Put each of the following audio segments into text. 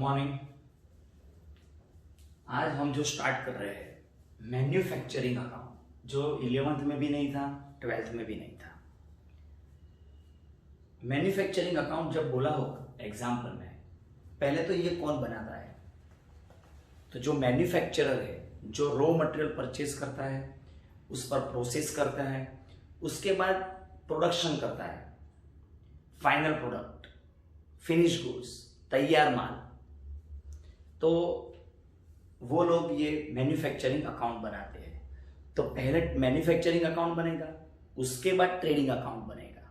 Morning. आज हम जो स्टार्ट कर रहे हैं मैन्युफैक्चरिंग अकाउंट, जो 11th में भी नहीं था, 12th में भी नहीं था। मैन्युफैक्चरिंग अकाउंट जब बोला हो एग्जाम्पल में, पहले तो ये कौन बनाता है? तो जो मैन्युफैक्चरर है, जो रॉ मटेरियल परचेज करता है, उस पर प्रोसेस करता है, उसके बाद प्रोडक्शन करता है, फाइनल प्रोडक्ट, फिनिश गुड्स, तैयार माल, तो वो लोग ये मैन्युफैक्चरिंग अकाउंट बनाते हैं। तो पहले मैन्युफैक्चरिंग अकाउंट बनेगा, उसके बाद ट्रेडिंग अकाउंट बनेगा,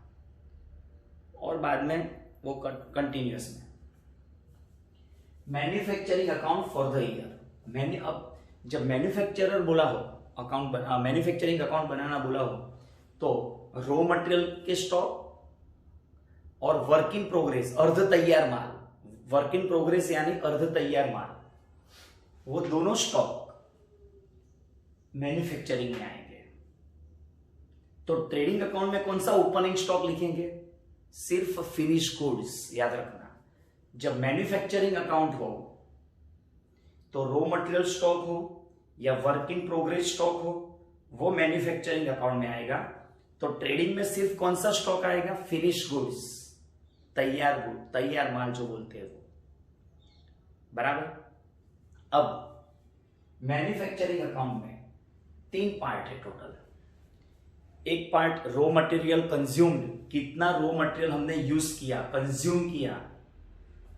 और बाद में वो कंटिन्यूअस में manufacturing account for the year. अब जब मैन्युफैक्चरर बोला हो अकाउंट मैन्युफैक्चरिंग अकाउंट बनाना बोला हो, तो रॉ मटेरियल के स्टॉक और वर्क इन प्रोग्रेस, अर्ध तैयार माल, वर्क इन प्रोग्रेस यानी अर्ध तैयार माल, वो दोनों स्टॉक मैन्युफैक्चरिंग में आएंगे। तो ट्रेडिंग अकाउंट में कौन सा ओपनिंग स्टॉक लिखेंगे? सिर्फ फिनिश गुड्स। याद रखना, जब मैन्युफैक्चरिंग अकाउंट हो तो रॉ मटेरियल स्टॉक हो या वर्क इन प्रोग्रेस स्टॉक हो, वो मैन्युफैक्चरिंग अकाउंट में आएगा। तो ट्रेडिंग में सिर्फ कौन सा स्टॉक आएगा? फिनिश गुड्स, तैयार गुड, तैयार माल जो बोलते हैं वो। बराबर। अब मैन्युफैक्चरिंग अकाउंट में 3 पार्ट है टोटल। एक पार्ट रॉ मटेरियल कंज्यूम्ड, कितना रॉ मटेरियल हमने यूज किया, कंज्यूम किया।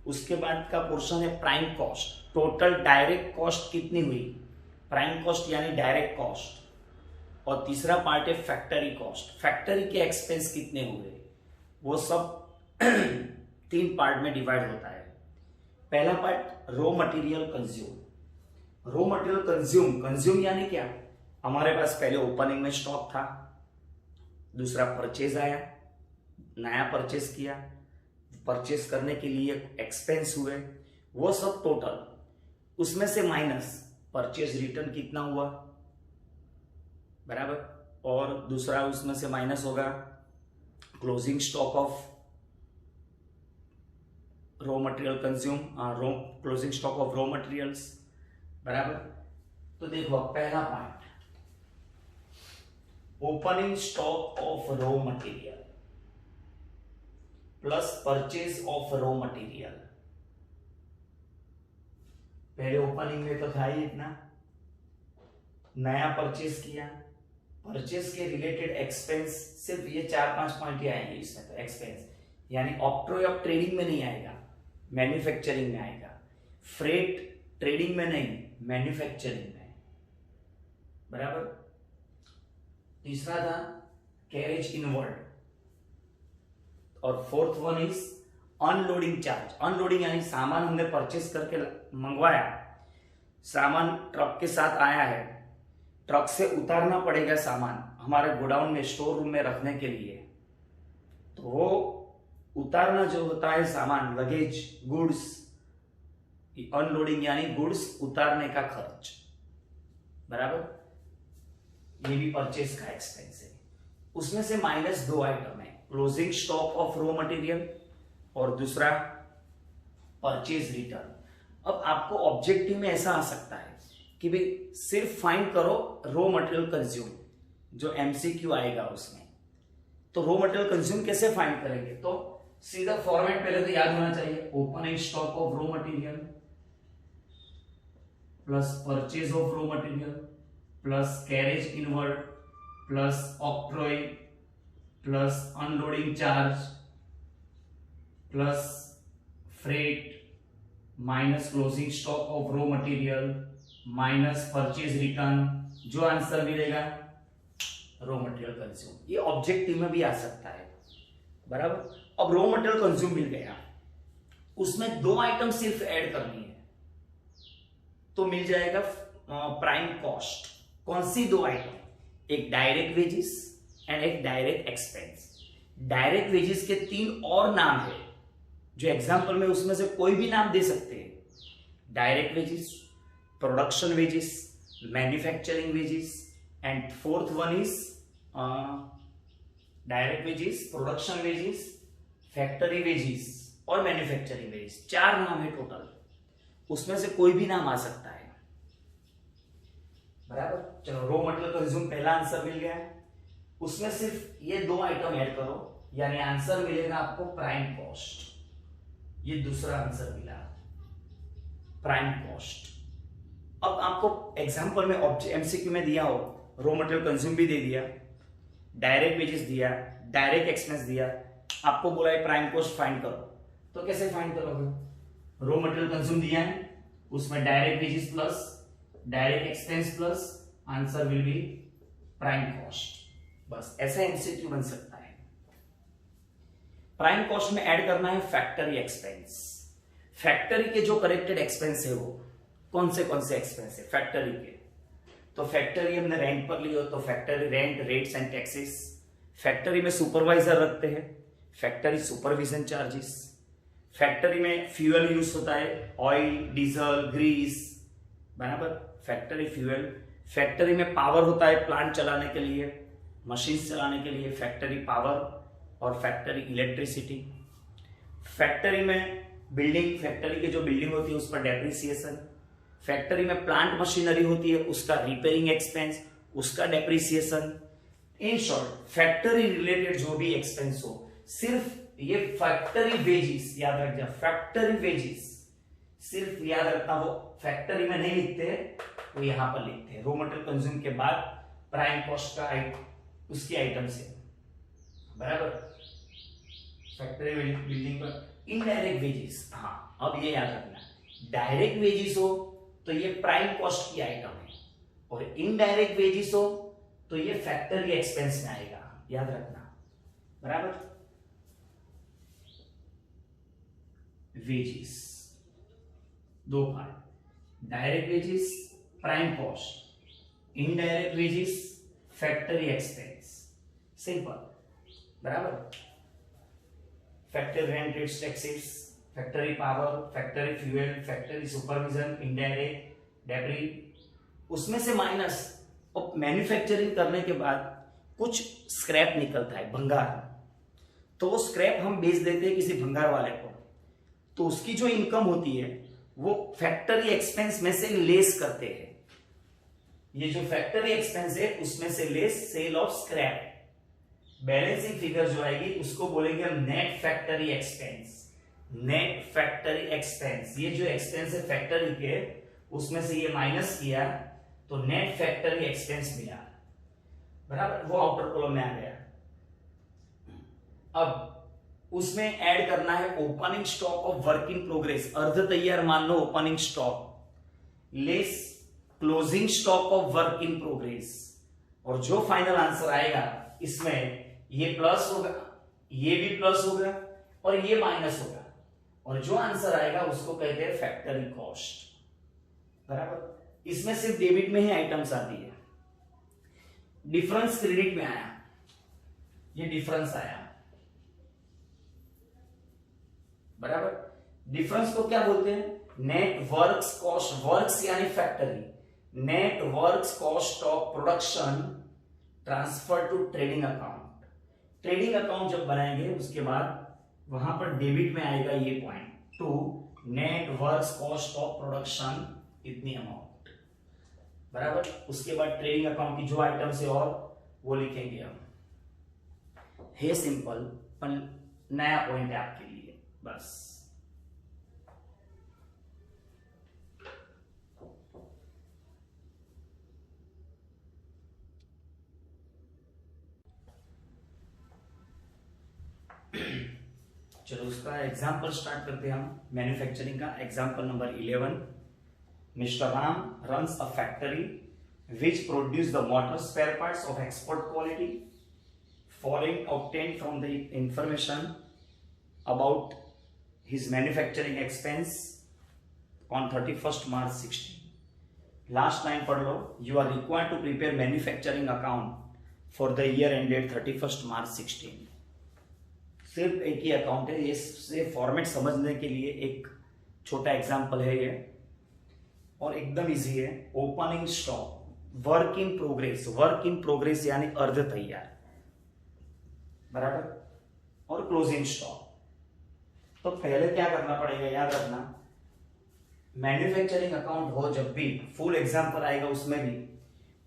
उसके बाद का पोर्शन है prime cost, total direct cost कितनी हुई, प्राइम कॉस्ट यानी डायरेक्ट कॉस्ट। और तीसरा पार्ट है फैक्टरी कॉस्ट, फैक्टरी के एक्सपेंस कितने हुए। वो सब 3 पार्ट में डिवाइड होता है। पहला part raw material consume. Raw material consume यानी क्या? हमारे पास पहले ओपनिंग में स्टॉक था, दूसरा परचेज आया, नया परचेज किया, परचेज करने के लिए एक्सपेंस हुए, वो सब टोटल, उसमें से माइनस परचेज रिटर्न कितना हुआ, बराबर। और दूसरा उसमें से माइनस होगा closing stock of raw material consume, closing stock of raw materials, बराबर। तो देखो पहला point, opening stock of raw material plus purchase of raw material. पहले ओपनिंग में तो था ही इतना, नया परचेज किया, परचेज के रिलेटेड एक्सपेंस, सिर्फ ये 4-5 पॉइंट ही आएंगे इसमें। तो एक्सपेंस यानी ऑक्ट्रोय ऑफ ट्रेडिंग में नहीं आएगा, मैन्युफैक्चरिंग में आएगा। फ्रेट ट्रेडिंग में नहीं, मैन्युफैक्चरिंग में, बराबर। तीसरा था कैरेज इनवर्ड, और fourth one is unloading charge. Unloading यानी सामान हमने परचेज करके मंगवाया, सामान ट्रक के साथ आया है, ट्रक से उतारना पड़ेगा सामान हमारे गोडाउन में, स्टोर रूम में रखने के लिए। तो वो उतारना जो होता है सामान, लगेज, गुड्स, अनलोडिंग यानी गुड्स उतारने का खर्च, बराबर। ये भी परचेज का एक्सपेंस है। उसमें से माइनस 2 आइटम है, closing stock of raw material और दूसरा परचेज रिटर्न। अब आपको ऑब्जेक्टिव में ऐसा आ सकता है कि भाई सिर्फ फाइंड करो रॉ मटेरियल कंज्यूम, जो एमसीक्यू आएगा उसमें। तो रॉ मटेरियल कंज्यूम कैसे फाइंड करेंगे? तो सीधा फॉर्मेट पहले तो याद होना चाहिए, opening stock of raw material plus purchase of raw material plus carriage inward plus octroi plus unloading charge plus freight minus closing stock of raw material minus purchase return, जो आंसर मिलेगा रॉ मटेरियल कंज्यूम। ये objective में भी आ सकता है, बराबर। अब raw material consume मिल गया, उसमें 2 आइटम सिर्फ ऐड करनी है, तो मिल जाएगा प्राइम कॉस्ट। कौन सी 2 आइटम? एक डायरेक्ट वेजेस एंड एक डायरेक्ट एक्सपेंस। डायरेक्ट वेजेस के 3 और नाम है, जो एग्जांपल में उसमें से कोई भी नाम दे सकते हैं। Direct wages, production wages, manufacturing wages, and fourth one is direct wages, production wages, factory wages और मैन्युफैक्चरिंग वेजेस। 4 नाम है टोटल। उसमें से कोई भी नाम आ सकता है। बराबर। चलो रॉ मटेरियल कंज्यूम पहला आंसर मिल गया है, उसमें सिर्फ ये 2 आइटम ऐड करो, यानी आंसर मिलेगा आपको प्राइम कॉस्ट। ये दूसरा आंसर मिला, प्राइम कॉस्ट। अब आपको एग्जांपल में एमसीक्यू में दिया हो, रॉ मटेरियल कंज्यूम भी दे दिया, डायरेक्ट वेजेस दिया, डायरेक्ट एक्सपेंस दिया, आपको बोला है प्राइम कॉस्ट फाइंड करो, तो कैसे फाइंड करोगे? रॉ मटेरियल कंज्यूम दिया है, उसमें direct wages plus direct expense plus answer will be prime cost. बस ऐसे एमसीक्यू बन सकता है। प्राइम कॉस्ट में ऐड करना है फैक्टरी एक्सपेंस। फैक्टरी के जो करेक्टेड एक्सपेंस है वो कौन से एक्सपेंस है फैक्टरी के? तो फैक्टरी हमने रेंट पर ली हो तो factory rent, rates and taxes. Factory में सुपरवाइजर रखते हैं, फैक्टरी सुपरविजन चार्जेस। फैक्टरी में फ्यूल यूज होता है, ऑयल, डीजल, ग्रीस, बराबर, फैक्टरी फ्यूल। फैक्टरी में पावर होता है प्लांट चलाने के लिए, मशीन चलाने के लिए, फैक्टरी पावर और फैक्टरी इलेक्ट्रिसिटी। फैक्टरी में बिल्डिंग, फैक्टरी की जो बिल्डिंग होती है उस पर डेप्रिसिएशन। फैक्टरी में प्लांट मशीनरी होती है उसका रिपेयरिंग एक्सपेंस, उसका depreciation. In short factory related जो भी एक्सपेंस हो, सिर्फ ये फैक्टरी वेजेस याद रख जा, फैक्टरी वेजेस सिर्फ याद रखना, वो फैक्टरी में नहीं लिखते हैं, वो यहां पर लिखते हैं। रॉ मटेरियल कंज्यूम के बाद प्राइम कॉस्ट का उसकी आइटम से, बराबर। फैक्टरी बिल्डिंग पर इनडायरेक्ट वेजेस, हाँ अब ये याद रखना, डायरेक्ट वेजेस हो तो ये प्राइम कॉस्ट की आइटम है, और इनडायरेक्ट वेजेस हो तो ये फैक्टरी एक्सपेंस में आएगा, याद रखना, बराबर। वेजेस दो part, direct wages prime cost, indirect wages factory expense, simple, बराबर। Factory rent, rates, taxes, factory power, factory fuel, factory supervision, indirect, डेब्री, उसमें से माइनस। और मैन्युफैक्चरिंग करने के बाद कुछ स्क्रैप निकलता है, भंगार, तो वो स्क्रैप हम बेच देते हैं किसी भंगार वाले को, तो उसकी जो इनकम होती है वो फैक्टरी एक्सपेंस में से लेस करते हैं। ये जो फैक्टरी एक्सपेंस है उसमें से less sale of scrap, balancing figure जो आएगी उसको बोलेंगे हम net factory expense. Net factory expense, ये जो एक्सपेंस है फैक्टरी के, उसमें से ये माइनस किया तो नेट फैक्टरी एक्सपेंस मिला, बराबर, वो आउटर कॉलम में आ गया। अब उसमें ऐड करना है opening stock of work in progress, अर्ध तैयार मान लो opening stock, less closing stock of work in progress, और जो फाइनल आंसर आएगा इसमें ये प्लस होगा, ये भी प्लस होगा और ये माइनस होगा, और जो आंसर आएगा उसको कहते हैं फैक्टरी कॉस्ट, बराबर। इसमें सिर्फ डेबिट में ही आइटम्स आती है, डिफरेंस क्रेडिट में आया, ये डिफरेंस आया, बराबर। डिफरेंस को क्या बोलते हैं? नेट वर्क्स कॉस्ट, वर्क्स यानी factory, net works cost of production transfer to trading account. Trading account जब बनाएंगे उसके बाद वहां पर डेबिट में आएगा ये point, to net works cost of production इतनी अमाउंट, बराबर। उसके बाद ट्रेडिंग अकाउंट की जो आइटम्स है और वो लिखेंगे हम। है सिंपल पर नया पॉइंट है आपके लिए, बस। चलो उसका एग्जाम्पल स्टार्ट करते हैं हम मैन्युफैक्चरिंग का। Example number 11, mister Ram runs a factory which produce the motor spare parts of export quality. Following obtained from the information about his manufacturing expense on 31st March 16. Last line पढ़ लो, you are required to prepare manufacturing account for the year ended 31st March 16. सिर्फ एक ही account है, ये format समझने के लिए एक छोटा एग्जांपल है ये, और एकदम इजी है। Opening stock, work in progress, work in progress यानी अर्ध तैयार, बराबर, और क्लोजिंग स्टॉक। तो पहले क्या करना पड़ेगा, याद रखना, मैन्युफैक्चरिंग अकाउंट हो जब भी, फुल एग्जाम्पल आएगा उसमें भी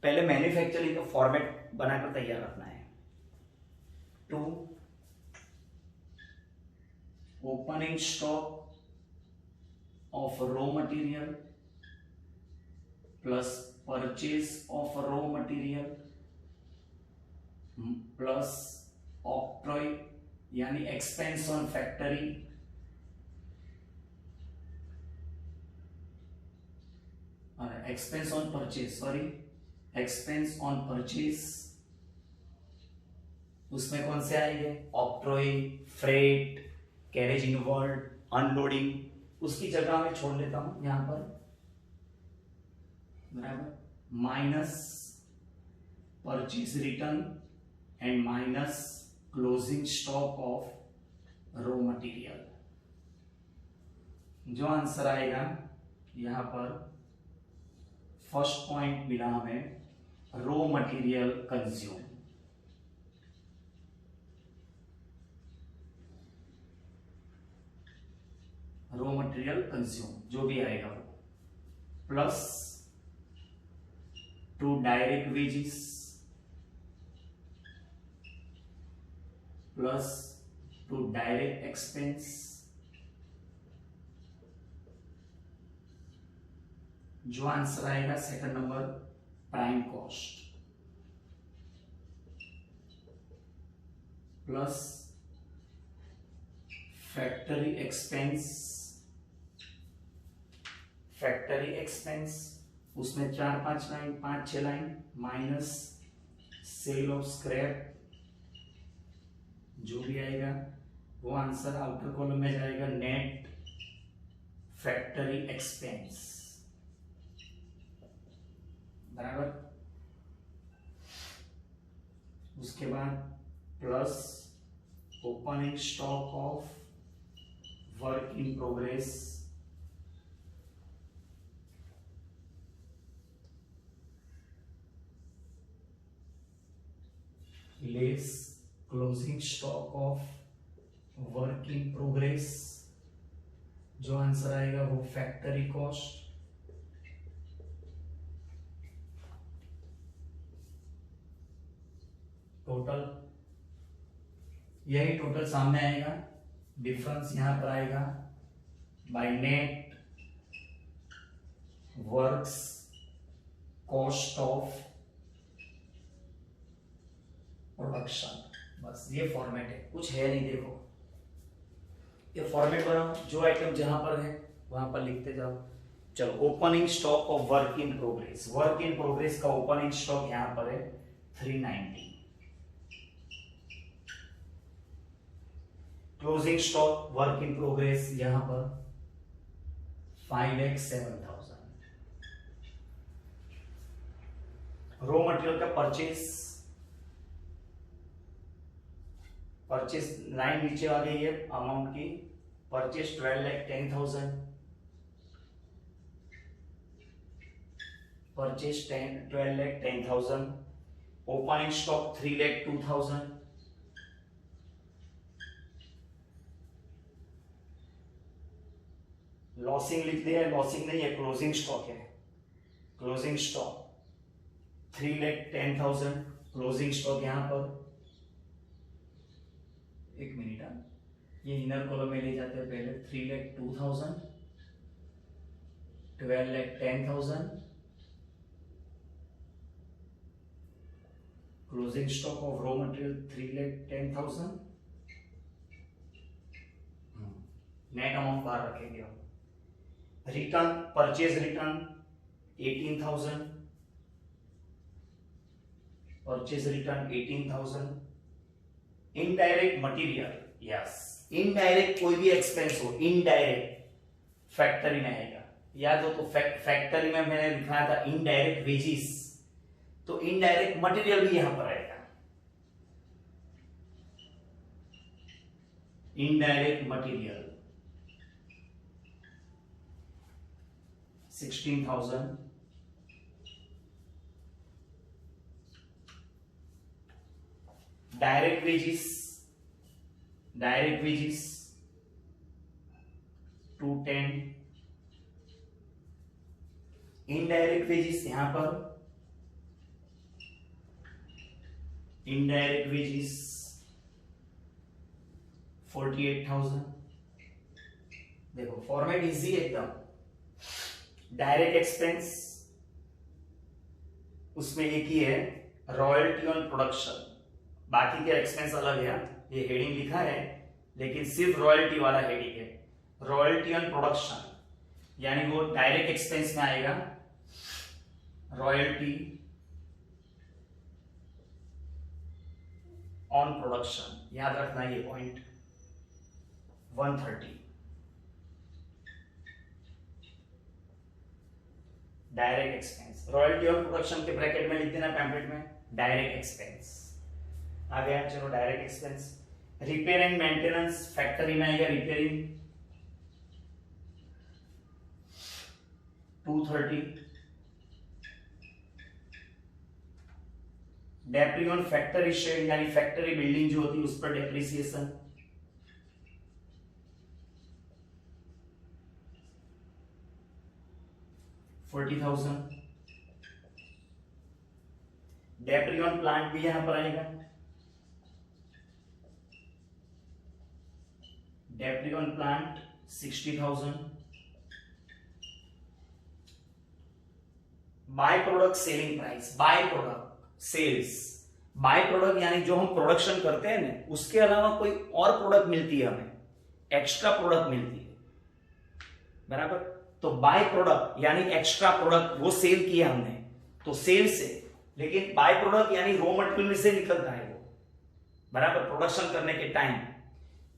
पहले मैन्युफैक्चरिंग का फॉर्मेट बनाकर तैयार रखना है। To opening stock of raw material plus purchase of raw material plus octroi यानी expense on factory expense on purchase, expense on purchase उसमें कौन से आएंगे? Octroi, freight, carriage inward, unloading, उसकी जगह मैं छोड़ लेता हूं यहां पर, बराबर, minus purchase return and minus closing stock of raw material. जो आंसर आएगा यहां पर फर्स्ट पॉइंट मिला हमें raw material consume. Raw material consume जो भी आएगा वो, plus two direct wages plus two direct expense, जो आंसर आएगा second number prime cost, plus factory expense, factory expense उसमें 4-5 line, 5-6 line, minus cell of scrap, जो भी आएगा वो आंसर आउटर कॉलम में जाएगा नेट फैक्टरी एक्सपेंस, बराबर। उसके बाद plus opening stock of work in progress, less closing stock of work in progress, जो आंसर आएगा वो फैक्टरी कॉस्ट, टोटल, यही टोटल सामने आएगा, डिफरेंस यहां पर आएगा by net works cost of production. बस ये फॉर्मेट है, कुछ है नहीं। देखो ये फॉर्मेट बनाओ, जो आइटम जहां पर है वहां पर लिखते जाओ। चलो, opening stock of work in progress, work in progress का ओपनिंग स्टॉक यहां पर है 390, closing stock work in progress यहां पर 5,07,000, रॉ मटेरियल का परचेज लाइन नीचे आ गई है अमाउंट की, purchase 12,10,000, purchase 12,10,000, opening stock 3,02,000, losing लिख दिया है, लॉसिंग नहीं है, क्लोजिंग स्टॉक है, क्लोजिंग स्टॉक 3,10,000, क्लोजिंग स्टॉक यहां पर, एक मिनट, ये इनर कॉलम में ले जाते हैं पहले, 3,02,000, 12,10,000, closing stock of raw material 3,10,000, net amount बाहर रखेंगे हम। Return, purchase return 18,000, purchase return 18,000, indirect material, yes, indirect कोई भी एक्सपेंस हो, इनडायरेक्ट फैक्टरी में आएगा, याद हो तो फैक्टरी में मैंने लिखा था इनडायरेक्ट वेजेस, तो इनडायरेक्ट मटेरियल भी यहां पर आएगा, indirect material 16,000, direct wages 210, indirect wages यहां पर, इनडायरेक्ट वेजेस 48,000। देखो फॉर्मेट इजी है एकदम। डायरेक्ट एक्सपेंस उसमें एक ही है, रॉयल्टी ऑन प्रोडक्शन, बाकी के एक्सपेंस अलग है। ये हेडिंग लिखा है लेकिन सिर्फ रॉयल्टी वाला हेडिंग है, रॉयल्टी ऑन प्रोडक्शन, यानी वो डायरेक्ट एक्सपेंस में आएगा। रॉयल्टी ऑन प्रोडक्शन, याद रखना ये point 130। Direct expense, royalty on production के ब्रैकेट में लिख देना पैम्पलेट में डायरेक्ट एक्सपेंस आ गया। चलो direct expense. Repair and maintenance factory में आएगा, रिपेयरिंग 230। डेप्री ऑन फैक्ट्री शेड यानी फैक्ट्री बिल्डिंग जो होती है उस पर डेप्रिसिएशन 40,000। डेप्री ऑन प्लांट भी यहां पर आएगा, डेप्री on plant 60,000। By product selling price, by product sales, by product यानी जो हम प्रोडक्शन करते हैं ना उसके अलावा कोई और प्रोडक्ट मिलती है, हमें एक्स्ट्रा प्रोडक्ट मिलती है, बराबर। तो बाय प्रोडक्ट यानी एक्स्ट्रा प्रोडक्ट वो सेल किया हमने, तो सेल से, लेकिन बाय प्रोडक्ट यानी रॉ मटेरियल में से निकलता है वो, बराबर, प्रोडक्शन करने के टाइम,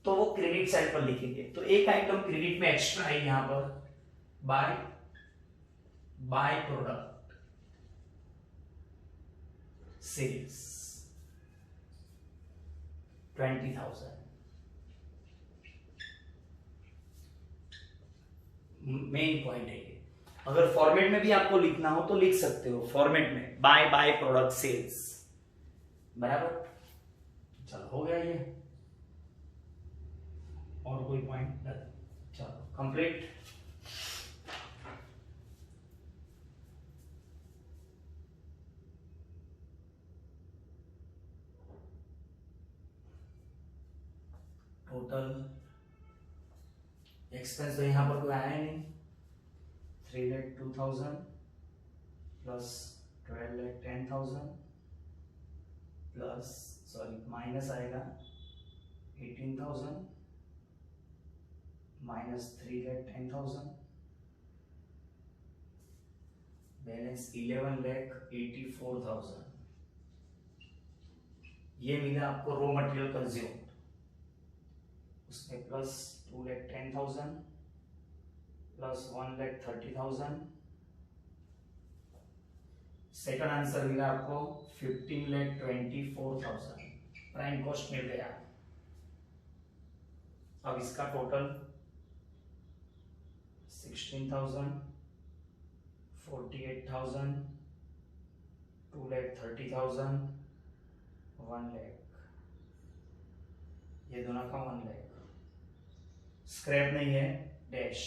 तो वो क्रेडिट साइड पर लिखेंगे। तो एक आइटम क्रेडिट में एक्स्ट्रा है यहां पर, by product sales 20,000। Main point है ये। अगर फॉर्मेट में भी आपको लिखना हो तो लिख सकते हो, फॉर्मेट में बाय प्रोडक्ट सेल्स, बराबर। चलो हो गया ये, और कोई पॉइंट? चलो कंप्लीट। टोटल एक्सपेंस तो यहां पर कोई आया नहीं, 3,02,000 प्लस 12,10,000 प्लस माइनस आएगा 18,000 माइनस 3,10,000 बैलेंस 11,84,000। ये मिला आपको रॉ मटेरियल कंज्यूम, उसमें प्लस 2,10,000 प्लस 1,30,000। सेकंड आंसर मिला आपको 15,24,000 प्राइम कॉस्ट मिल गया। अब इसका टोटल 16,000, 48,000, 2,30,000, 1 लाख, ये दोनों का 1 लाख। स्क्रैप नहीं है, डैश,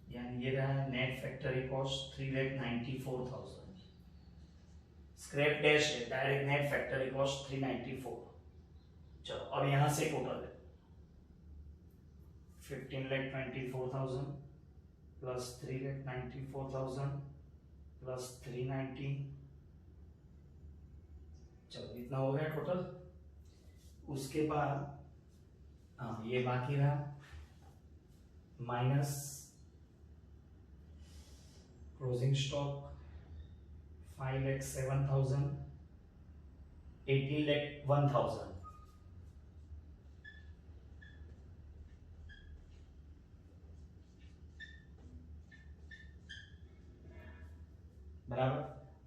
यानी ये रहा net factory cost 3,94,000। Scrap dash है, डायरेक्ट नेट फैक्ट्री कॉस्ट 394। चलो अब यहां से टोटल है 15,24,000 प्लस 3,94,000 प्लस 390। चलो इतना हो गया टोटल। उसके बाद हाँ ये बाकी रहा माइनस क्लोजिंग स्टॉक 5,07,000, 18,01,000, बराबर।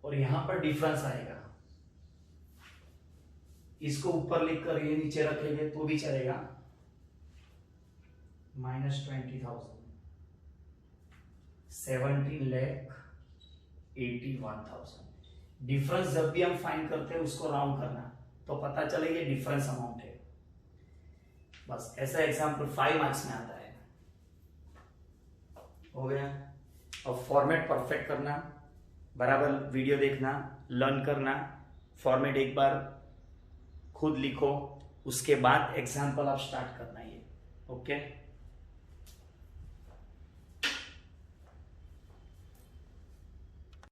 और यहां पर डिफरेंस आएगा, इसको ऊपर लिखकर ये नीचे रखेंगे तो भी चलेगा, -20,000, 17,81,000। डिफरेंस जब भी हम फाइंड करते हैं उसको राउंड करना तो पता चले ये डिफरेंस अमाउंट है। बस ऐसा एग्जाम्पल 5 मार्क्स में आता है। हो गया। अब फॉर्मेट परफेक्ट करना, बराबर वीडियो देखना, लर्न करना, फॉर्मेट एक बार खुद लिखो, उसके बाद एग्जाम्पल आप स्टार्ट करना ये। ओके।